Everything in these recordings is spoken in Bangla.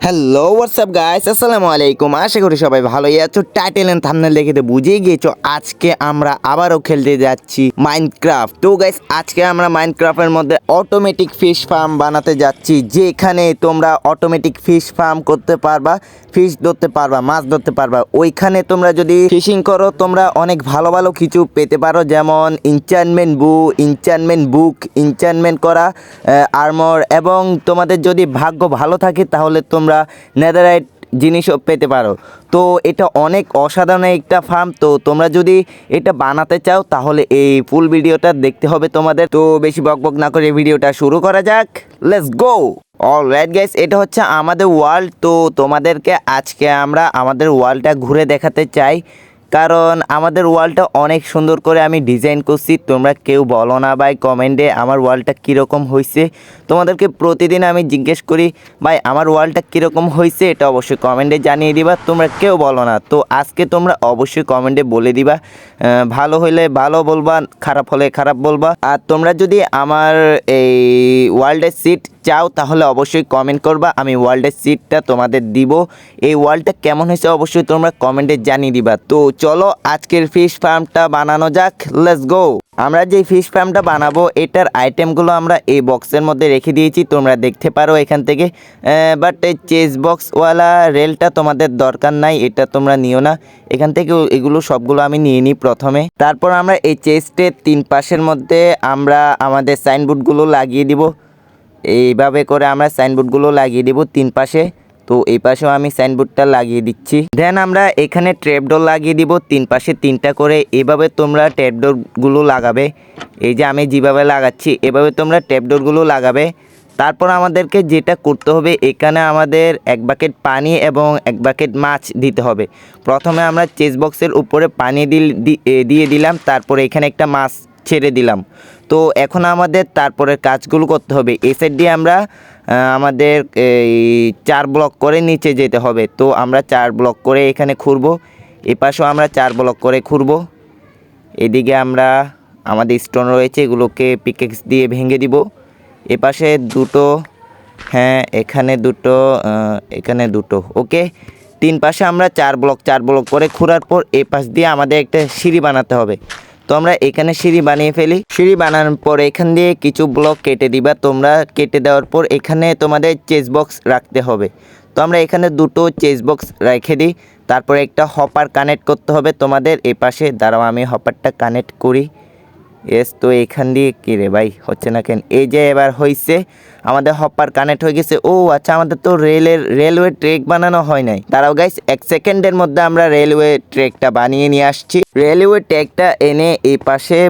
হ্যালো হোয়াটসঅ্যাপ গাইস, আসসালামু আলাইকুম। আশা করি সবাই ভালোই আছো। টাইটেল এন্ড থাম্বনেল দেখে তো বুঝেই গিয়েছো আজকে আমরা আবারও খেলতে যাচ্ছি মাইনক্রাফট। তো গাইস আজকে আমরা মাইনক্রাফটের মধ্যে অটোমেটিক ফিশ ফার্ম বানাতে যাচ্ছি, যেখানে তোমরা অটোমেটিক ফিশ ফার্ম করতে পারবা, ফিশ ধরতে পারবা, মাছ ধরতে পারবা। ওইখানে তোমরা যদি ফিশিং করো তোমরা অনেক ভালো ভালো কিছু পেতে পারো, যেমন ইনচ্যান্টমেন্ট বুক, ইনচ্যান্টমেন্ট করা আর্মর, এবং তোমাদের যদি ভাগ্য ভালো থাকে তাহলে তোমরা নেদারাইট জিনিসও পেতে পারো। তো এটা অনেক অসাধারণ একটা ফার্ম। তো তোমরা যদি এটা বানাতে চাও তাহলে এই ফুল ভিডিওটা দেখতে হবে তোমাদের। তো বেশি বকবক না করে ভিডিওটা শুরু করা যাক, লেটস গো। অলরাইট গাইস, এটা হচ্ছে আমাদের ওয়ার্ল্ড। তো তোমাদেরকে আজকে আমরা আমাদের ওয়ার্ল্ডটা ঘুরে দেখাতে চাই, কারণ আমাদের ওয়ালটা অনেক সুন্দর করে আমি ডিজাইন করছি। তোমরা কেউ বলো না ভাই কমেন্টে আমার ওয়ালটা কীরকম হয়েছে। তোমাদেরকে প্রতিদিন আমি জিজ্ঞেস করি ভাই আমার ওয়ালটা কীরকম হয়েছে, এটা অবশ্যই কমেন্টে জানিয়ে দিবা। তোমরা কেউ বলো না, তো আজকে তোমরা অবশ্যই কমেন্টে বলে দিবা। ভালো হলে ভালো বলবা, খারাপ হলে খারাপ বলবা। আর তোমরা যদি আমার এই ওয়ার্ল্ডের সিট চাও তাহলে অবশ্যই কমেন্ট করবা, আমি ওয়ার্ল্ডের সিটটা তোমাদের দিব। এই ওয়ার্ল্ডটা কেমন হয়েছে অবশ্যই তোমরা কমেন্টে জানিয়ে দিবা। তো চলো আজকের ফিশ ফার্মটা বানানো যাক, লেটস গো। আমরা যে ফিশ ফার্মটা বানাবো এটার আইটেমগুলো আমরা এই বক্সের মধ্যে রেখে দিয়েছি, তোমরা দেখতে পারো এখান থেকে। বাট এই চেস বক্সওয়ালা রেলটা তোমাদের দরকার নাই, এটা তোমরা নিও না। এখান থেকে এগুলো সবগুলো আমি নিয়ে নিই প্রথমে। তারপর আমরা এই চেস্টের 3 পাশের মধ্যে আমরা আমাদের সাইনবোর্ডগুলো লাগিয়ে দিব। এইভাবে করে আমরা সাইনবোর্ডগুলো লাগিয়ে দিব 3 পাশে। তো এই পাশেও আমি সাইনবোর্ডটা লাগিয়ে দিচ্ছি। দেন আমরা এখানে ট্র্যাপডোর লাগিয়ে দিব 3 পাশে 3টা করে। এভাবে তোমরা ট্র্যাপডোরগুলো লাগাবে, এই যে আমি যেভাবে লাগাচ্ছি এভাবে তোমরা ট্র্যাপডোরগুলো লাগাবে। তারপর আমাদেরকে যেটা করতে হবে, এখানে আমাদের 1 বাকেট পানি এবং 1 বাকেট মাছ দিতে হবে। প্রথমে আমরা চেস বক্সের উপরে পানি দিয়ে দিলাম, তারপরে এখানে একটা মাছ ছেড়ে দিলাম। তো এখন আমাদের তারপরের কাজগুলো করতে হবে। এই সাইড দিয়ে আমরা আমাদের এই 4 ব্লক করে নিচে যেতে হবে। তো আমরা 4 ব্লক করে এখানে খুঁড়ব, এ পাশেও আমরা 4 ব্লক করে খুঁড়ব। এদিকে আমরা আমাদের স্টোন রয়েছে, এগুলোকে পিকেক্স দিয়ে ভেঙে দিব। এ পাশে দুটো, হ্যাঁ এখানে দুটো, এখানে দুটো, ওকে। 3 পাশে আমরা 4 ব্লক করে খুঁড়ার পর এ পাশ দিয়ে আমাদের একটা সিঁড়ি বানাতে হবে। তো আমরা এখানে সিঁড়ি বানিয়ে ফেলি। সিঁড়ি বানানোর পর এখান দিয়ে কিছু ব্লক কেটে দিবা তোমরা। কেটে দেওয়ার পর এখানে তোমাদের চেস বক্স রাখতে হবে। তো আমরা এখানে দুটো চেস বক্স রেখে দিই। তারপর একটা হপার কানেক্ট করতে হবে তোমাদের এ পাশে। দাঁড়াও আমি হপারটা কানেক্ট করি। এস, তো এখান দিয়ে কী রে ভাই হচ্ছে না কেন? এই যে এবার হয়েছে, আমাদের হপার কানেক্ট হয়ে গেছে। ও আচ্ছা, আমাদের তো রেলওয়ে ট্রেক বানানো হয় নাই। দাঁড়াও গাইস, 1 সেকেন্ডের মধ্যে আমরা রেলওয়ে ট্রেকটা বানিয়ে নিয়ে আসছি। রেলওয়ে ট্রেকটা এনে এই পাশে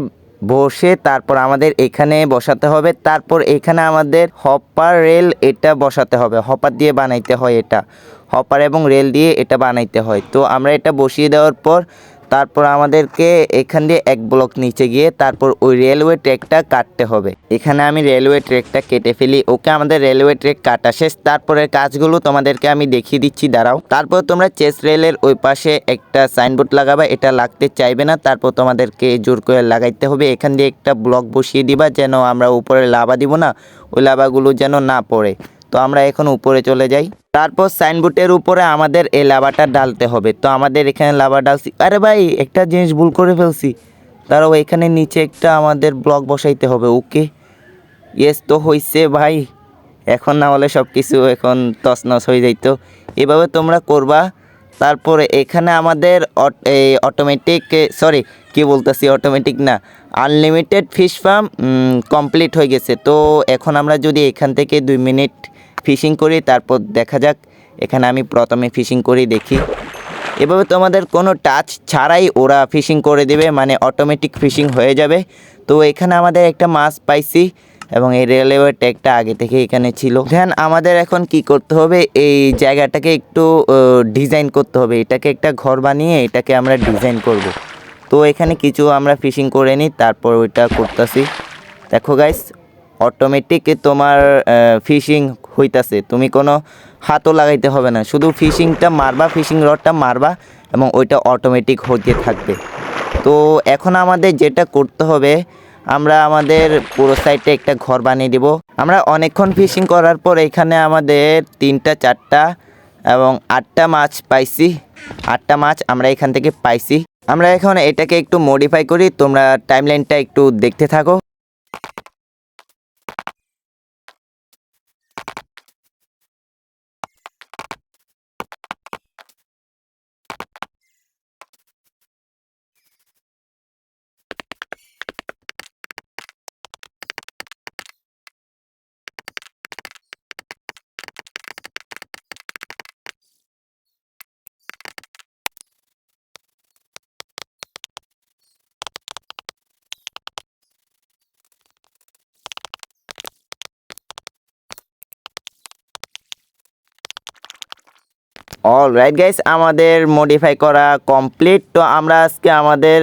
বসে তারপর আমাদের এখানে বসাতে হবে। তারপর এখানে আমাদের হপার রেল এটা বসাতে হবে, হপার দিয়ে বানাইতে হয় এটা, হপার এবং রেল দিয়ে এটা বানাইতে হয়। তো আমরা এটা বসিয়ে দেওয়ার পর তারপর আমাদেরকে এখান দিয়ে 1 ব্লক নিচে গিয়ে তারপর ওই রেলওয়ে ট্র্যাকটা কাটতে হবে। এখানে আমি রেলওয়ে ট্র্যাকটা কেটে ফেলি। ওকে, আমাদের রেলওয়ে ট্র্যাক কাটা শেষ। তারপরের কাজগুলো তোমাদেরকে আমি দেখিয়ে দিচ্ছি, দাঁড়াও। তারপর তোমরা চেস রেলের ওই পাশে একটা সাইনবোর্ড লাগাবা, এটা লাগতে চাইবে না। তারপর তোমাদেরকে জোর করে লাগাইতে হবে। এখান দিয়ে একটা ব্লক বসিয়ে দিবা, যেন আমরা উপরে লাভা দিব না, ওই লাভাগুলো যেন না পড়ে। তো আমরা এখন উপরে চলে যাই। তারপর সাইনবোর্ডের উপরে আমাদের এই লাভাটা ডালতে হবে। তো আমাদের এখানে লাভা ডালছি। আরে ভাই একটা জিনিস ভুল করে ফেলছি, তারাও এখানে নিচে একটা আমাদের ব্লক বসাইতে হবে। ওকে, ইয়েস, তো হয়েছে ভাই। এখন না হলে সব কিছু এখন তছনছ হয়ে যাইতো। এভাবে তোমরা করবা। তারপরে এখানে আমাদের অটোমেটিক, সরি কি বলতেছি, অটোমেটিক না, আনলিমিটেড ফিশ ফার্ম কমপ্লিট হয়ে গেছে। তো এখন আমরা যদি এখান থেকে 2 মিনিট ফিশিং করি তারপর দেখা যাক। এখানে আমি প্রথমে ফিশিং করি, দেখি। এভাবে তোমাদের কোনো টাচ ছাড়াই ওরা ফিশিং করে দেবে, মানে অটোমেটিক ফিশিং হয়ে যাবে। তো এখানে আমাদের একটা মাছ পাইছি এবং এই রেলওয়ে ট্র্যাকটা আগে থেকে এখানে ছিল। দেন আমাদের এখন কি করতে হবে, এই জায়গাটাকে একটু ডিজাইন করতে হবে। এটাকে একটা ঘর বানিয়ে এটাকে আমরা ডিজাইন করব। তো এখানে কিছু আমরা ফিশিং করে নিই, তারপর ওইটা করতেছি। দেখো গাইস, অটোমেটিক তোমার ফিশিং হইতাছে, তুমি কোনো হাতও লাগাইতে হবে না, শুধু ফিশিংটা মারবা, ফিশিং রডটা মারবা এবং ওইটা অটোমেটিক হতে থাকবে। তো এখন আমাদের যেটা করতে হবে, আমরা আমাদের পুরো সাইডে একটা ঘর বানিয়ে দেব। আমরা অনেকক্ষণ ফিশিং করার পর এখানে আমাদের 3টা 4টা এবং 8টা মাছ পাইছি। 8টা মাছ আমরা এখান থেকে পাইছি। আমরা এখন এটাকে একটু মডিফাই করি, তোমরা টাইমলাইনটা একটু দেখতে থাকো। অলরাইট গাইস, আমাদের মডিফাই করা কমপ্লিট। তো আমরা আজকে আমাদের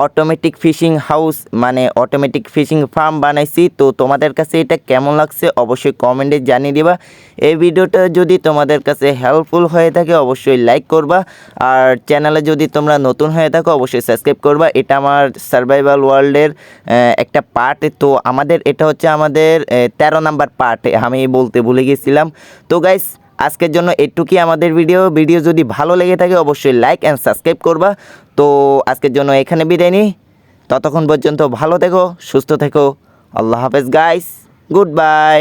অটোমেটিক ফিশিং হাউস মানে অটোমেটিক ফিশিং ফার্ম বানাইছি। তো তোমাদের কাছে এটা কেমন লাগছে অবশ্যই কমেন্টে জানিয়ে দিবা। এই ভিডিওটা যদি তোমাদের কাছে হেল্পফুল হয়ে থাকে অবশ্যই লাইক করবা, আর চ্যানেলে যদি তোমরা নতুন হয়ে থাকো অবশ্যই সাবস্ক্রাইব করবা। এটা আমার সার্ভাইভাল ওয়ার্ল্ডের একটা পার্ট। তো এটা হচ্ছে আমাদের 13 নাম্বার পার্ট, আমি বলতে ভুলে গেছিলাম। তো গাইস, আজকের জন্য এটুকুই আমাদের ভিডিও যদি ভালো লেগে থাকে অবশ্যই লাইক অ্যান্ড সাবস্ক্রাইব করবা। তো আজকের জন্য এখানে বিদায় নিই, ততক্ষণ পর্যন্ত ভালো থেকো, সুস্থ থেকো। আল্লাহ হাফেজ গাইস, গুড বাই।